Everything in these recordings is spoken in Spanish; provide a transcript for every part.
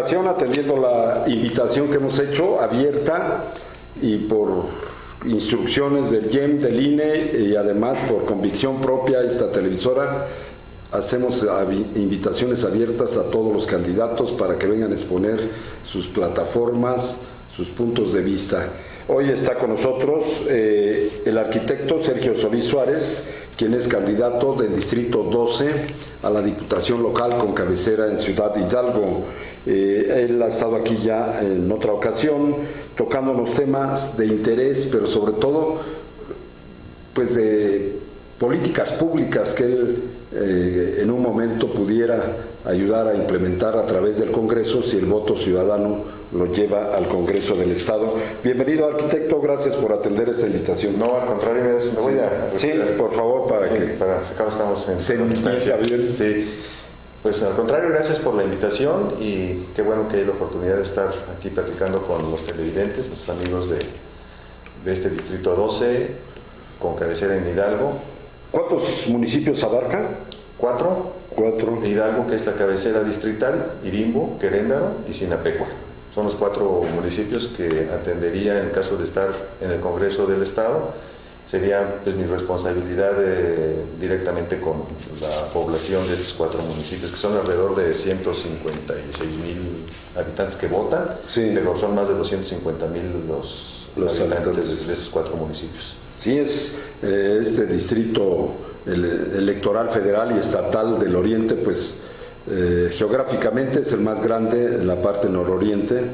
ocasión, atendiendo la invitación que hemos hecho, abierta y por instrucciones del IEM, del INE y además por convicción propia, esta televisora, hacemos invitaciones abiertas a todos los candidatos para que vengan a exponer sus plataformas, sus puntos de vista. Hoy está con nosotros el arquitecto Sergio Solís Suárez, quien es candidato del Distrito 12 a la Diputación Local con cabecera en Ciudad Hidalgo. Él ha estado aquí ya en otra ocasión tocando los temas de interés, pero sobre todo pues de políticas públicas que él en un momento pudiera ayudar a implementar a través del Congreso si el voto ciudadano lo lleva al Congreso del Estado. Bienvenido, arquitecto, gracias por atender esta invitación. No, al contrario, me voy a... Sí, por favor, para que... Para sacar, estamos en... Se inicia bien. Sí, pues al contrario, gracias por la invitación y qué bueno que hay la oportunidad de estar aquí platicando con los televidentes, los amigos de este Distrito 12, con cabecera en Hidalgo. ¿Cuántos municipios abarca? 4. Hidalgo, que es la cabecera distrital, Irimbo, Queréndaro y Sinapecuaro. Son los 4 municipios que atendería en caso de estar en el Congreso del Estado. Sería pues mi responsabilidad directamente con la población de estos 4 municipios, que son alrededor de 156,000 habitantes que votan, sí, pero son más de 250,000 los habitantes de estos 4 municipios. Sí, es este distrito electoral federal y estatal del Oriente, pues geográficamente es el más grande en la parte nororiente,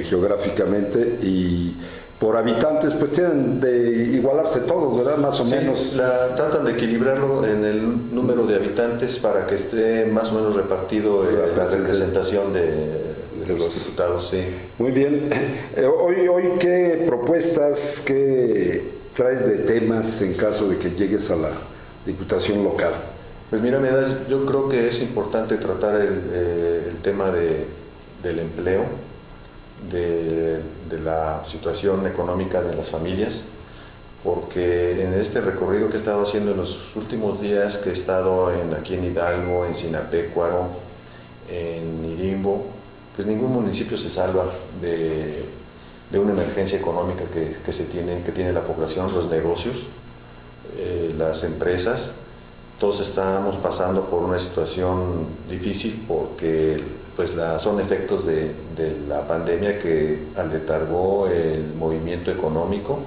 geográficamente, y por habitantes pues tienen de igualarse todos, ¿verdad? Más o menos. Tratan de equilibrarlo en el número de habitantes para que esté más o menos repartido la representación de los diputados. Sí. Muy bien. Hoy ¿qué propuestas, qué traes de temas en caso de que llegues a la Diputación Local? Pues mira, yo creo que es importante tratar el tema del empleo, de la situación económica de las familias, porque en este recorrido que he estado haciendo en los últimos días, que he estado aquí en Hidalgo, en Sinapecuaro, en Irimbo, pues ningún municipio se salva de una emergencia económica que tiene la población, los negocios, las empresas. Todos estamos pasando por una situación difícil porque pues son efectos de la pandemia que aletargó el movimiento económico.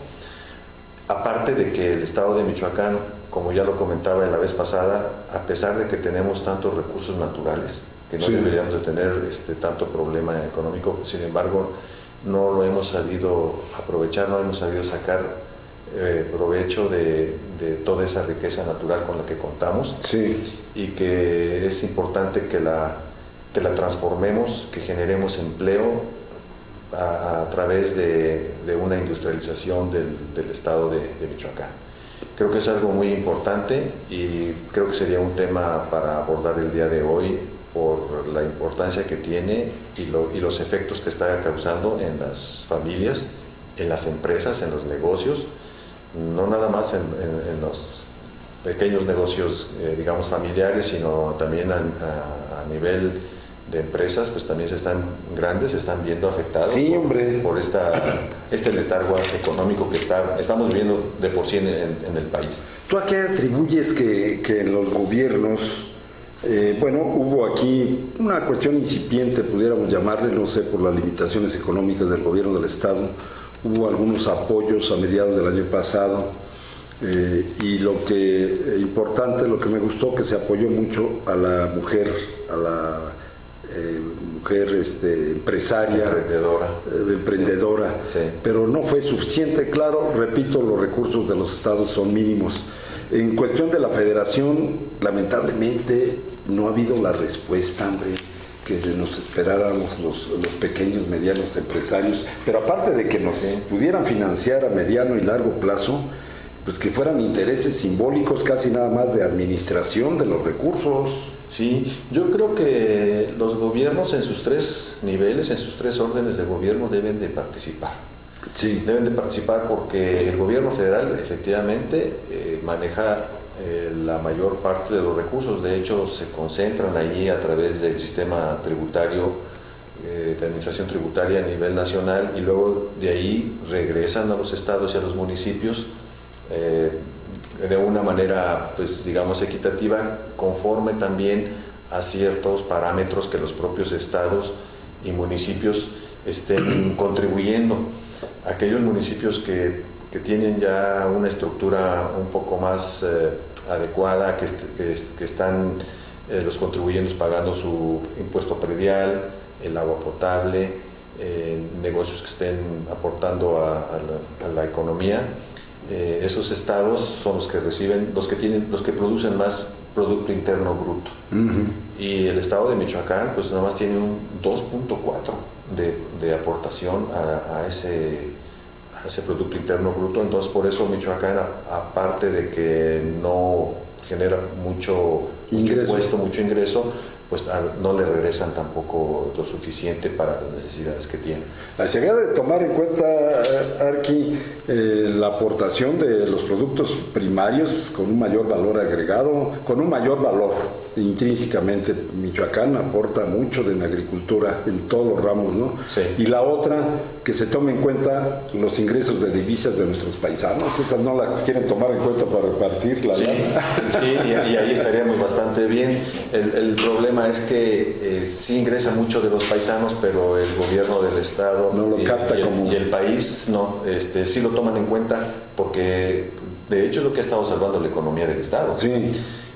Aparte de que el estado de Michoacán, como ya lo comentaba la vez pasada, a pesar de que tenemos tantos recursos naturales, que no deberíamos de tener tanto problema económico, sin embargo, no lo hemos sabido aprovechar, no hemos sabido sacar provecho de toda esa riqueza natural con la que contamos, y que es importante que la transformemos, que generemos empleo a través de una industrialización del estado de Michoacán. Creo que es algo muy importante y creo que sería un tema para abordar el día de hoy por la importancia que tiene y los efectos que está causando en las familias, en las empresas, en los negocios, no nada más en los pequeños negocios, digamos, familiares, sino también a nivel de empresas, pues también se están viendo afectados por este letargo económico que estamos viviendo de por sí en el país. ¿Tú a qué atribuyes que en los gobiernos, hubo aquí una cuestión incipiente, pudiéramos llamarle, no sé, por las limitaciones económicas del gobierno del Estado, hubo algunos apoyos a mediados del año pasado, y lo que me gustó, que se apoyó mucho a la mujer, empresaria, emprendedora, sí. Pero no fue suficiente. Claro, repito, los recursos de los estados son mínimos. En cuestión de la federación, lamentablemente no ha habido la respuesta, que nos esperáramos los pequeños, medianos empresarios, pero aparte de que nos pudieran financiar a mediano y largo plazo, pues que fueran intereses simbólicos, casi nada más de administración de los recursos. Sí, yo creo que los gobiernos en sus 3 niveles, en sus 3 órdenes de gobierno deben de participar. Sí. Deben de participar porque el gobierno federal efectivamente maneja la mayor parte de los recursos. De hecho, se concentran ahí a través del sistema tributario de administración tributaria a nivel nacional, y luego de ahí regresan a los estados y a los municipios de una manera, pues digamos, equitativa, conforme también a ciertos parámetros que los propios estados y municipios estén contribuyendo. Aquellos municipios que tienen ya una estructura un poco más adecuada, que están los contribuyentes pagando su impuesto predial, el agua potable, negocios que estén aportando a la economía, esos estados son los que reciben, los que producen más Producto Interno Bruto. Y el estado de Michoacán pues nada más tiene un 2.4 de aportación a ese Producto Interno Bruto. Entonces por eso Michoacán, aparte de que no genera mucho impuesto, mucho ingreso, pues no le regresan tampoco lo suficiente para las necesidades que tiene. Se había de tomar en cuenta, Arqui, la aportación de los productos primarios con un mayor valor agregado, con un mayor valor intrínsecamente. Michoacán aporta mucho en agricultura, en todos los ramos, ¿no? Sí. Y la otra, que se tome en cuenta los ingresos de divisas de nuestros paisanos. Esas no las quieren tomar en cuenta para repartir la lana. Sí, y ahí estaríamos bastante bien. El problema es que sí ingresa mucho de los paisanos, pero el gobierno del estado no lo capta y el país no, sí lo toman en cuenta, porque de hecho es lo que ha estado salvando la economía del estado. Sí.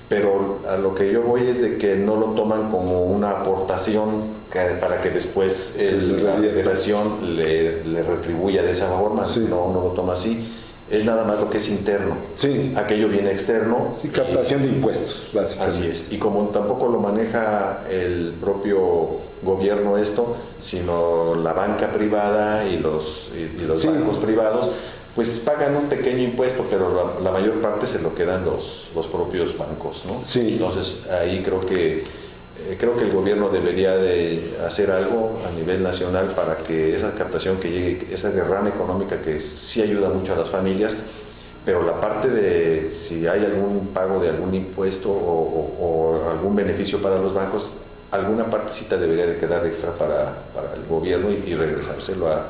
Pero a lo que yo voy es de que no lo toman como una aportación para que después la federación le retribuya de esa forma. Sí. No lo toma así. Es nada más lo que es interno. Sí. Aquello viene externo. Sí, captación de impuestos, básicamente. Así es. Y como tampoco lo maneja el propio gobierno esto, sino la banca privada y los sí. bancos privados, pues pagan un pequeño impuesto, pero la mayor parte se lo quedan los propios bancos, ¿no? Sí. Entonces ahí creo que el gobierno debería de hacer algo a nivel nacional para que esa captación que llegue, esa derrama económica que sí ayuda mucho a las familias, pero la parte de si hay algún pago de algún impuesto o algún beneficio para los bancos, alguna partecita debería de quedar extra para el gobierno y regresárselo a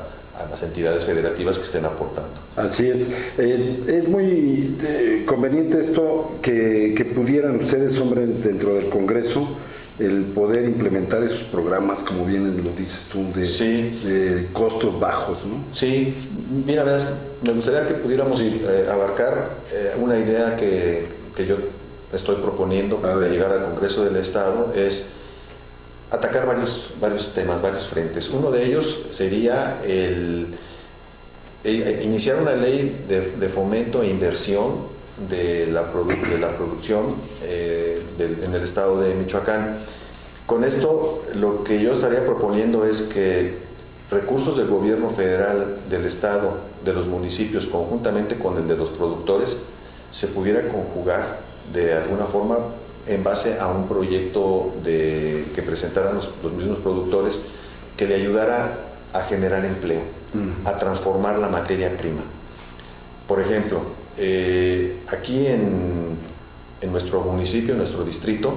las entidades federativas que estén aportando. Así es. Es muy conveniente esto que pudieran ustedes, hombre, dentro del Congreso, el poder implementar esos programas, como bien lo dices tú, de costos bajos, ¿no? Sí, mira, me gustaría que pudiéramos abarcar una idea que yo estoy proponiendo de llegar al Congreso del Estado, es atacar varios temas, varios frentes. Uno de ellos sería iniciar una ley de fomento e inversión de la producción en el estado de Michoacán. Con esto, lo que yo estaría proponiendo es que recursos del gobierno federal, del estado, de los municipios, conjuntamente con el de los productores, se pudiera conjugar de alguna forma en base a un proyecto que presentaran los mismos productores, que le ayudara a generar empleo, a transformar la materia prima. Por ejemplo, aquí en nuestro municipio, en nuestro distrito,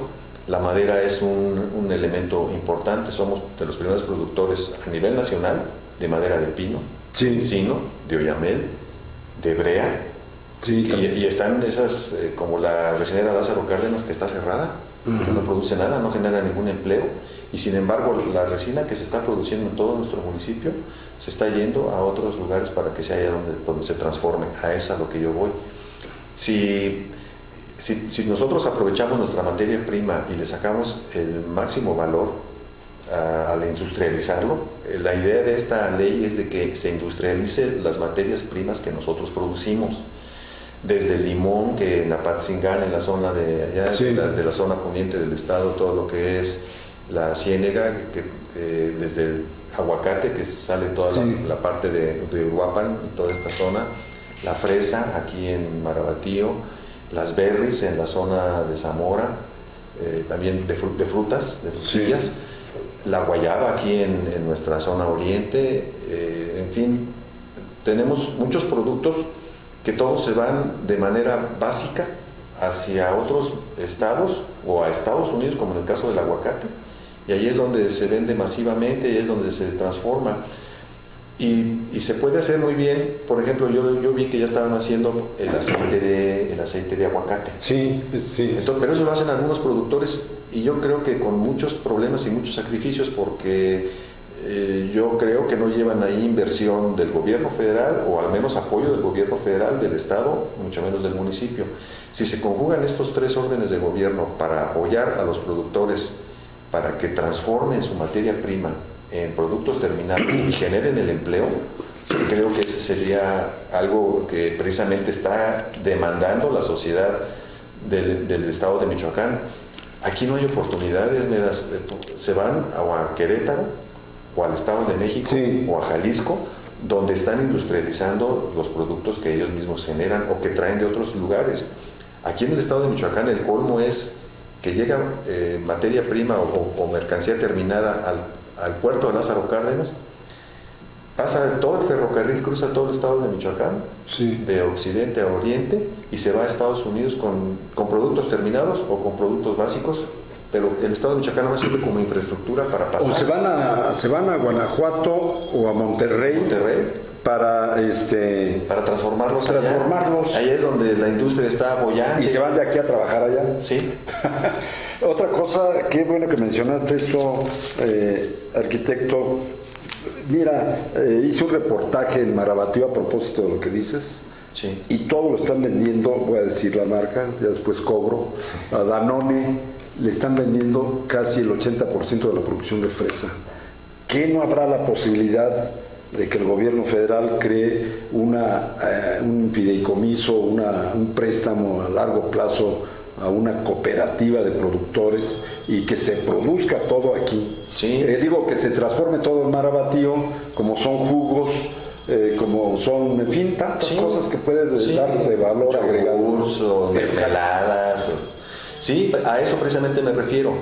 la madera es un elemento importante. Somos de los primeros productores a nivel nacional de madera de pino, de encino, de oyamel, de brea. Sí, y están esas, como la recinera Lázaro Cárdenas, que está cerrada, que no produce nada, no genera ningún empleo, y sin embargo la resina que se está produciendo en todo nuestro municipio se está yendo a otros lugares para que sea allá donde se transforme. A esa a lo que yo voy. Si nosotros aprovechamos nuestra materia prima y le sacamos el máximo valor al industrializarlo, la idea de esta ley es de que se industrialice las materias primas que nosotros producimos. Desde el limón, que en Apatzingán, en la zona de allá, de la zona poniente del estado, todo lo que es la ciénega, desde el aguacate, que sale toda la parte de Uruapan, toda esta zona, la fresa aquí en Marabatío, las berries en la zona de Zamora, también de frutas, de frutillas, la guayaba aquí en nuestra zona oriente, en fin, tenemos muchos productos que todos se van de manera básica hacia otros estados o a Estados Unidos, como en el caso del aguacate, y ahí es donde se vende masivamente, y es donde se transforma. Y se puede hacer muy bien. Por ejemplo, yo vi que ya estaban haciendo el aceite de aguacate. Sí, sí. Entonces, pero eso lo hacen algunos productores, y yo creo que con muchos problemas y muchos sacrificios, porque yo creo que no llevan ahí inversión del gobierno federal, o al menos apoyo del gobierno federal, del estado, mucho menos del municipio. Si se conjugan estos tres órdenes de gobierno para apoyar a los productores para que transformen su materia prima en productos terminados y generen el empleo, creo que ese sería algo que precisamente está demandando la sociedad del estado de Michoacán. Aquí no hay oportunidades, se van a Querétaro o al estado de México, sí, o a Jalisco, donde están industrializando los productos que ellos mismos generan o que traen de otros lugares. Aquí en el estado de Michoacán el colmo es que llega materia prima o mercancía terminada al puerto de Lázaro Cárdenas, pasa todo el ferrocarril, cruza todo el estado de Michoacán, sí, de occidente a oriente, y se va a Estados Unidos con productos terminados o con productos básicos, pero el estado de Michoacán no sirve como infraestructura para pasar. O se van a Guanajuato o a Monterrey. Para transformarlos. Ahí es donde la industria está apoyando. Y se van de aquí a trabajar allá. Sí. Otra cosa, qué bueno que mencionaste esto, arquitecto. Mira, hice un reportaje en Marabatío a propósito de lo que dices. Sí. Y todo lo están vendiendo, voy a decir la marca, ya después cobro. A Danone le están vendiendo casi el 80% de la producción de fresa. ¿Qué no habrá la posibilidad de que el gobierno federal cree un fideicomiso, un préstamo a largo plazo a una cooperativa de productores y que se produzca todo aquí? Sí. Digo, que se transforme todo en Marabatío, como son jugos, como son, en fin, tantas, sí, cosas que puede, sí, dar de valor agregado. O mermeladas. Sí, a eso precisamente me refiero.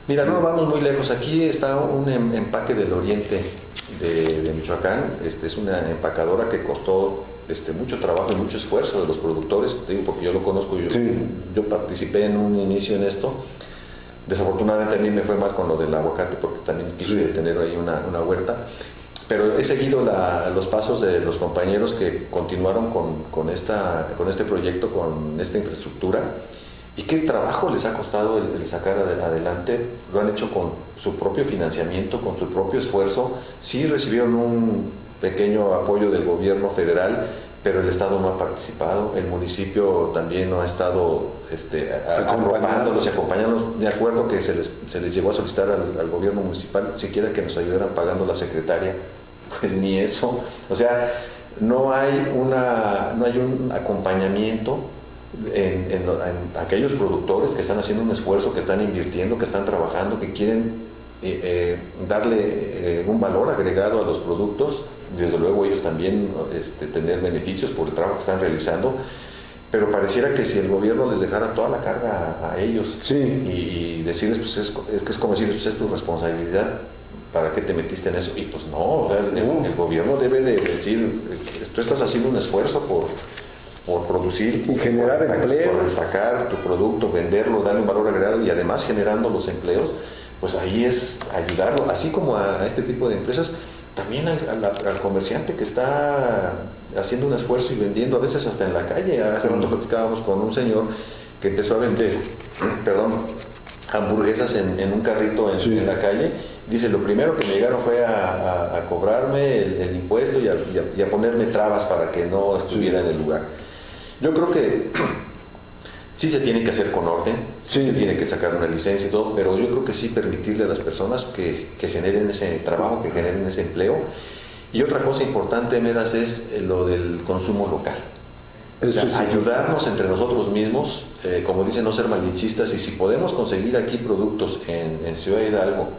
Mira, sí, no vamos muy lejos. Aquí está un empaque del oriente de Michoacán. Es una empacadora que costó mucho trabajo y mucho esfuerzo de los productores, digo, porque yo lo conozco, yo participé en un inicio en esto. Desafortunadamente a mí me fue mal con lo del aguacate, porque también quise, sí, tener ahí una huerta, pero he seguido los pasos de los compañeros que continuaron con este proyecto, con esta infraestructura, y qué trabajo les ha costado el sacar adelante. Lo han hecho con su propio financiamiento, con su propio esfuerzo. Sí recibieron un pequeño apoyo del gobierno federal, pero el Estado no ha participado, el municipio también no ha estado arropándolos y acompañándolos. Me acuerdo que se les llegó a solicitar al gobierno municipal siquiera que nos ayudaran pagando la secretaria, pues ni eso. O sea, no hay un acompañamiento en aquellos productores que están haciendo un esfuerzo, que están invirtiendo, que están trabajando, que quieren darle un valor agregado a los productos. Desde luego ellos también tener beneficios por el trabajo que están realizando, pero pareciera que si el gobierno les dejara toda la carga a ellos, sí, y decirles, pues es como decirles, pues es tu responsabilidad, ¿para qué te metiste en eso? Y pues no, o sea, el gobierno debe de decir, tú estás haciendo un esfuerzo por producir y generar empleo, por empacar tu producto, venderlo, darle un valor agregado y además generando los empleos. Pues ahí es ayudarlo, así como a este tipo de empresas, también al comerciante que está haciendo un esfuerzo y vendiendo, a veces hasta en la calle. Hace rato platicábamos con un señor que empezó a vender hamburguesas en un carrito en la calle. Dice, lo primero que me llegaron fue a cobrarme el impuesto y a ponerme trabas para que no estuviera en el lugar. Yo creo que sí se tiene que hacer con orden, sí se tiene que sacar una licencia y todo, pero yo creo que sí permitirle a las personas que generen ese trabajo, que generen ese empleo. Y otra cosa importante, Medas, es lo del consumo local. O sea, ayudarnos entre nosotros mismos, como dicen, no ser malinchistas, y si podemos conseguir aquí productos en Ciudad Hidalgo,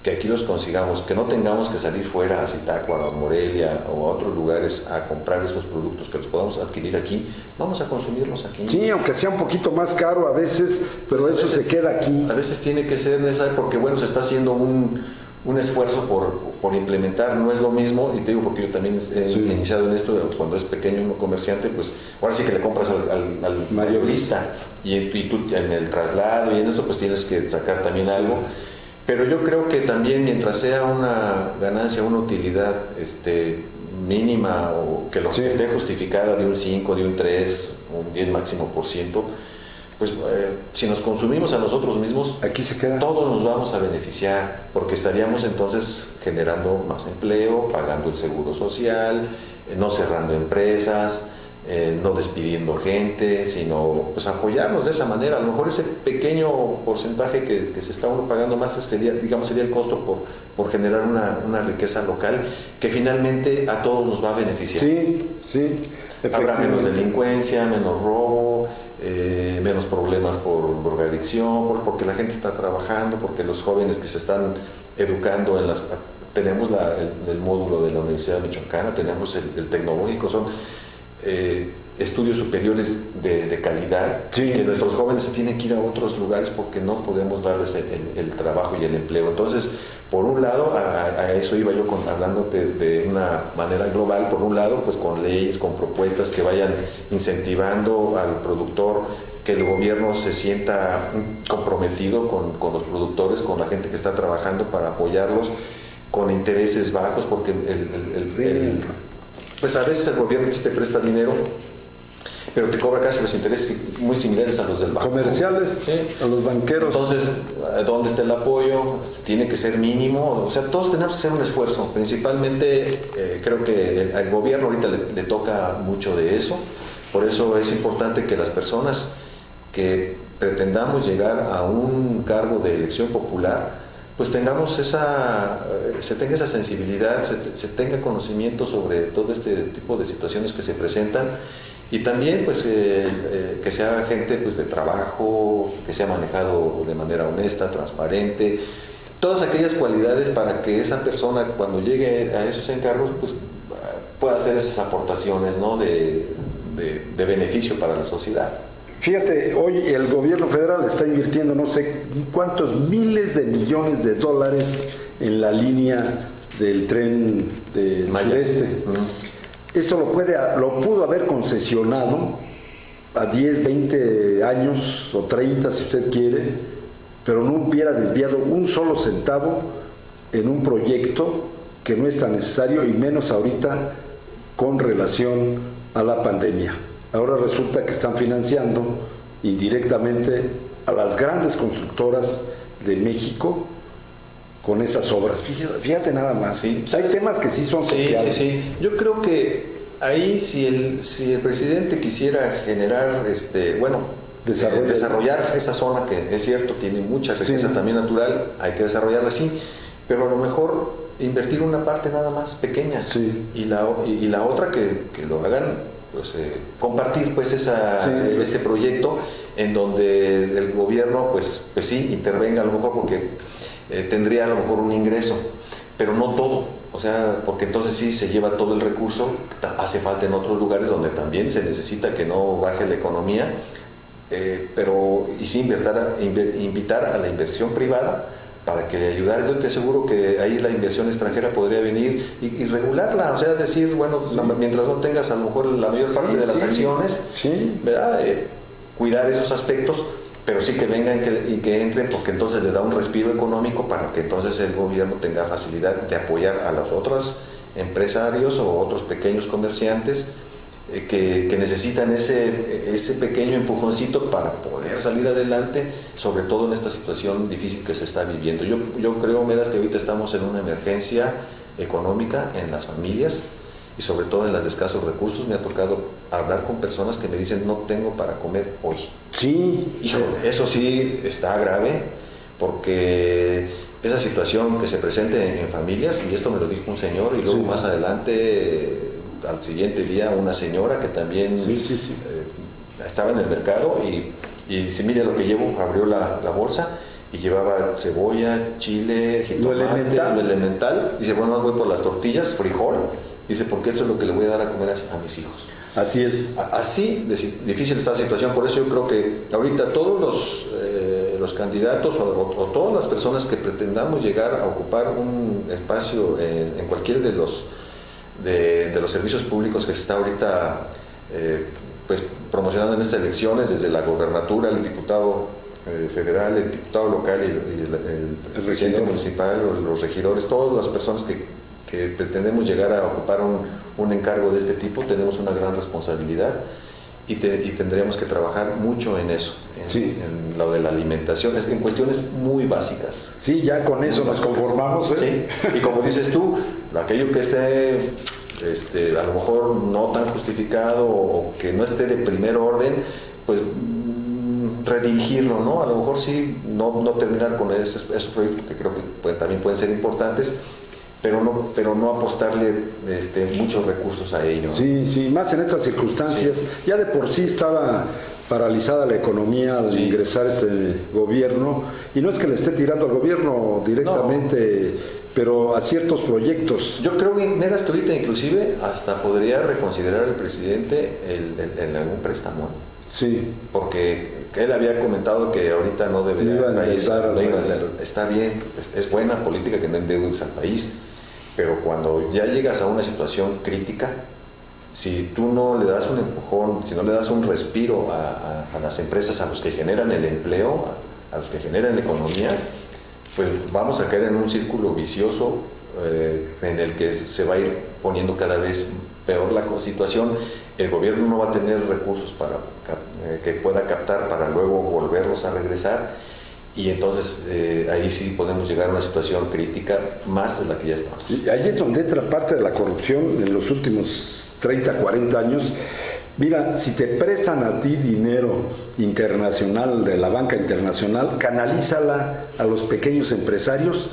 que aquí los consigamos, que no tengamos que salir fuera a Zitácuaro, a Morelia o a otros lugares a comprar esos productos, que los podamos adquirir aquí, vamos a consumirlos aquí. Sí, aunque sea un poquito más caro a veces, pero pues eso se queda aquí. A veces tiene que ser necesario porque, bueno, se está haciendo un esfuerzo por implementar, no es lo mismo, y te digo porque yo también he iniciado en esto, cuando es pequeño uno comerciante, pues ahora sí que le compras al mayorista, y tú en el traslado y en esto pues tienes que sacar también algo. Pero yo creo que también mientras sea una ganancia, una utilidad mínima o que lo Sí. esté justificada de un 5, de un 3, un 10 máximo por ciento, pues si nos consumimos a nosotros mismos, Aquí se queda. todos nos vamos a beneficiar, porque estaríamos entonces generando más empleo, pagando el seguro social, no cerrando empresas, no despidiendo gente, sino pues apoyarnos de esa manera. A lo mejor ese pequeño porcentaje que se está uno pagando más sería el costo por generar una riqueza local que finalmente a todos nos va a beneficiar. Sí, sí. Habrá menos efectivamente. delincuencia, menos robo, menos problemas por drogadicción, porque la gente está trabajando, porque los jóvenes que se están educando tenemos el módulo de la Universidad Michoacana, tenemos el tecnológico, son estudios superiores de calidad, Sí. que nuestros jóvenes se tienen que ir a otros lugares porque no podemos darles el trabajo y el empleo. Entonces, por un lado, a eso iba yo hablando de una manera global, por un lado, pues con leyes, con propuestas que vayan incentivando al productor, que el gobierno se sienta comprometido con los productores, con la gente que está trabajando para apoyarlos con intereses bajos, porque pues a veces el gobierno sí te presta dinero, pero te cobra casi los intereses muy similares a los del banco. Comerciales, Sí. a los banqueros. Entonces, ¿dónde está el apoyo? Tiene que ser mínimo. O sea, todos tenemos que hacer un esfuerzo. Principalmente, creo que al gobierno ahorita le toca mucho de eso. Por eso es importante que las personas que pretendamos llegar a un cargo de elección popular, pues tengamos se tenga esa sensibilidad, se tenga conocimiento sobre todo este tipo de situaciones que se presentan, y también pues que sea gente pues de trabajo, que sea manejado de manera honesta, transparente, todas aquellas cualidades para que esa persona cuando llegue a esos encargos pues pueda hacer esas aportaciones, ¿no?, de beneficio para la sociedad. Fíjate, hoy el gobierno federal está invirtiendo no sé cuántos miles de millones de dólares en la línea del tren del sureste. Eso lo pudo haber concesionado a 10, 20 años o 30 si usted quiere, pero no hubiera desviado un solo centavo en un proyecto que no es tan necesario, y menos ahorita con relación a la pandemia. Ahora resulta que están financiando indirectamente a las grandes constructoras de México con esas obras. Fíjate nada más. Sí. Hay temas que sí son sociales. Sí. Yo creo que ahí si el presidente quisiera generar, desarrollar esa zona, que es cierto, tiene mucha riqueza también natural, hay que desarrollarla, sí, pero a lo mejor invertir una parte nada más pequeña, y la otra que lo hagan, pues compartir pues este proyecto en donde el gobierno pues sí intervenga a lo mejor, porque tendría a lo mejor un ingreso, pero no todo, o sea, porque entonces sí se lleva todo el recurso, hace falta en otros lugares donde también se necesita que no baje la economía, pero y sí invitar a la inversión privada para que le ayudara. Yo te aseguro que ahí la inversión extranjera podría venir y regularla, o sea, decir, bueno, mientras no tengas a lo mejor la mayor parte de las acciones, ¿verdad? Cuidar esos aspectos, pero sí que vengan y que entren, porque entonces le da un respiro económico para que entonces el gobierno tenga facilidad de apoyar a los otros empresarios o otros pequeños comerciantes que necesitan ese pequeño empujoncito para poder salir adelante, sobre todo en esta situación difícil que se está viviendo. Yo creo, Medas, que ahorita estamos en una emergencia económica en las familias y sobre todo en las de escasos recursos. Me ha tocado hablar con personas que me dicen no tengo para comer hoy. Sí. Híjole, eso sí está grave, porque esa situación que se presente en familias, y esto me lo dijo un señor, y luego más adelante, al siguiente día, una señora que también estaba en el mercado y dice, mire lo que llevo, abrió la bolsa y llevaba cebolla, chile, jitomate, lo elemental. Dice, bueno, más voy por las tortillas, frijol. Dice, porque esto es lo que le voy a dar a comer a mis hijos. Así es. Así difícil está la situación. Por eso yo creo que ahorita todos los candidatos o todas las personas que pretendamos llegar a ocupar un espacio en cualquiera de los servicios públicos que se está ahorita pues promocionando en estas elecciones, desde la gobernatura, el diputado federal, el diputado local y el presidente regidor municipal, o los regidores, todas las personas que pretendemos llegar a ocupar un encargo de este tipo, tenemos una gran responsabilidad y tendríamos que trabajar mucho en eso, en lo de la alimentación, en cuestiones muy básicas. Sí, ya con eso nos conformamos. Sí, y como dices tú, aquello que esté a lo mejor no tan justificado o que no esté de primer orden, pues redirigirlo, ¿no? A lo mejor sí, no terminar con esos proyectos que creo que también pueden ser importantes, pero no apostarle muchos recursos a ello. Sí, más en estas circunstancias. Sí. Ya de por sí estaba paralizada la economía al ingresar este gobierno, y no es que le esté tirando al gobierno directamente, pero a ciertos proyectos. Yo creo que ahorita inclusive hasta podría reconsiderar el presidente en algún préstamo. Sí. Porque él había comentado que ahorita no debería el país está bien, es buena política que no endeudes al país, pero cuando ya llegas a una situación crítica, si tú no le das un empujón, si no le das un respiro a las empresas, a los que generan el empleo, a los que generan la economía, pues vamos a caer en un círculo vicioso en el que se va a ir poniendo cada vez peor la situación. El gobierno no va a tener recursos para que pueda captar para luego volverlos a regresar, y entonces ahí sí podemos llegar a una situación crítica más de la que ya estamos. Y ahí es donde entra parte de la corrupción en los últimos 30, 40 años. Mira, si te prestan a ti dinero internacional de la banca internacional, canalízala a los pequeños empresarios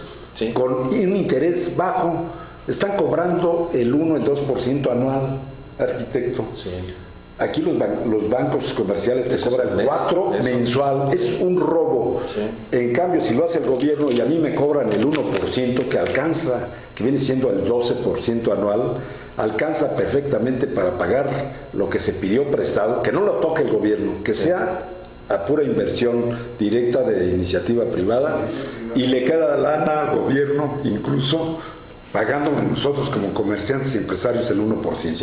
con un interés bajo. Están cobrando el 1, el 2% anual, arquitecto. Sí. Aquí los bancos comerciales te cobran 4% mensual. Es un robo. Sí. En cambio, si lo hace el gobierno y a mí me cobran el 1%, que alcanza, que viene siendo el 12% anual, alcanza perfectamente para pagar lo que se pidió prestado, que no lo toque el gobierno, que sea a pura inversión directa de iniciativa privada, y le queda lana al gobierno, incluso pagando nosotros como comerciantes y empresarios el 1%.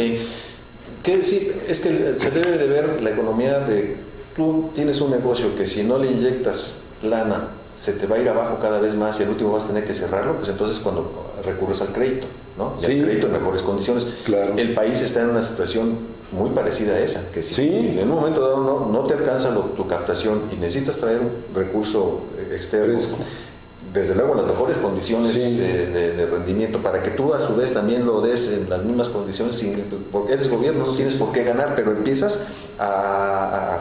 Sí, es que se debe de ver la economía de, tú tienes un negocio que si no le inyectas lana, se te va a ir abajo cada vez más y al último vas a tener que cerrarlo, pues entonces cuando recurres al crédito, ¿no? Y al crédito en mejores condiciones. Claro. El país está en una situación muy parecida a esa, que si en un momento dado no te alcanza tu captación y necesitas traer un recurso externo, desde luego en las mejores condiciones de rendimiento, para que tú a su vez también lo des en las mismas condiciones, porque eres gobierno, no tienes por qué ganar, pero empiezas a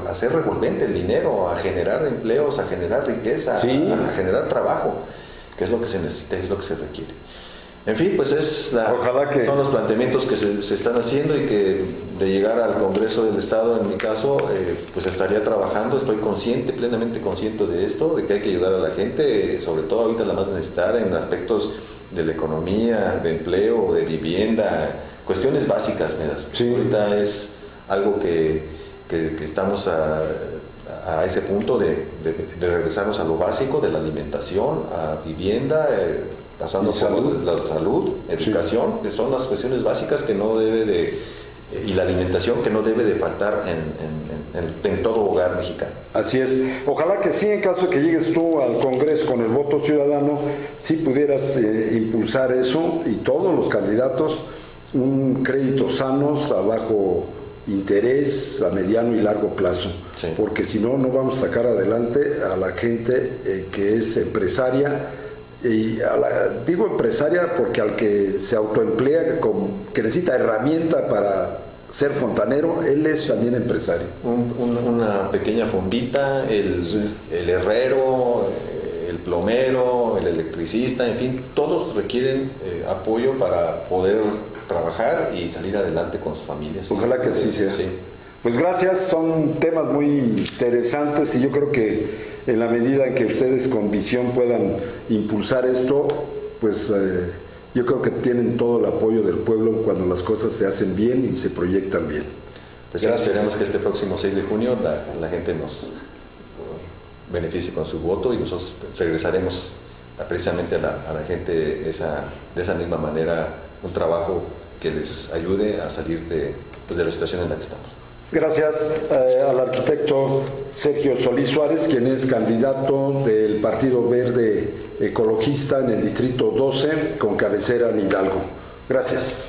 hacer revolvente el dinero, a generar empleos, a generar riqueza, a generar trabajo, que es lo que se necesita, es lo que se requiere. En fin, pues son los planteamientos que se están haciendo, y que de llegar al Congreso del Estado, en mi caso, pues estaría trabajando. Estoy plenamente consciente de esto, de que hay que ayudar a la gente, sobre todo ahorita la más necesitada, en aspectos de la economía, de empleo, de vivienda, cuestiones básicas, Ahorita es algo que estamos a ese punto de regresarnos a lo básico, de la alimentación, a vivienda, pasando por la salud, educación, que son las cuestiones básicas que no debe de, y la alimentación que no debe de faltar en todo hogar mexicano. Así es. Ojalá que sí, en caso de que llegues tú al Congreso con el voto ciudadano, sí pudieras impulsar eso, y todos los candidatos, un crédito sanos, a bajo interés, a mediano y largo plazo, porque si no, no vamos a sacar adelante a la gente que es empresaria. Y digo empresaria porque al que se autoemplea, que necesita herramienta para ser fontanero, él es también empresario. Una pequeña fondita, el herrero, el plomero, el electricista, en fin, todos requieren apoyo para poder trabajar y salir adelante con sus familias. Ojalá que así sea. Pues gracias, son temas muy interesantes, y yo creo que en la medida en que ustedes con visión puedan impulsar esto, pues yo creo que tienen todo el apoyo del pueblo cuando las cosas se hacen bien y se proyectan bien. Pues esperemos que este próximo 6 de junio la gente nos beneficie con su voto, y nosotros regresaremos precisamente a la gente de esa misma manera, un trabajo que les ayude a salir de la situación en la que estamos. Gracias al arquitecto Sergio Solís Suárez, quien es candidato del Partido Verde Ecologista en el Distrito 12, con cabecera en Hidalgo. Gracias.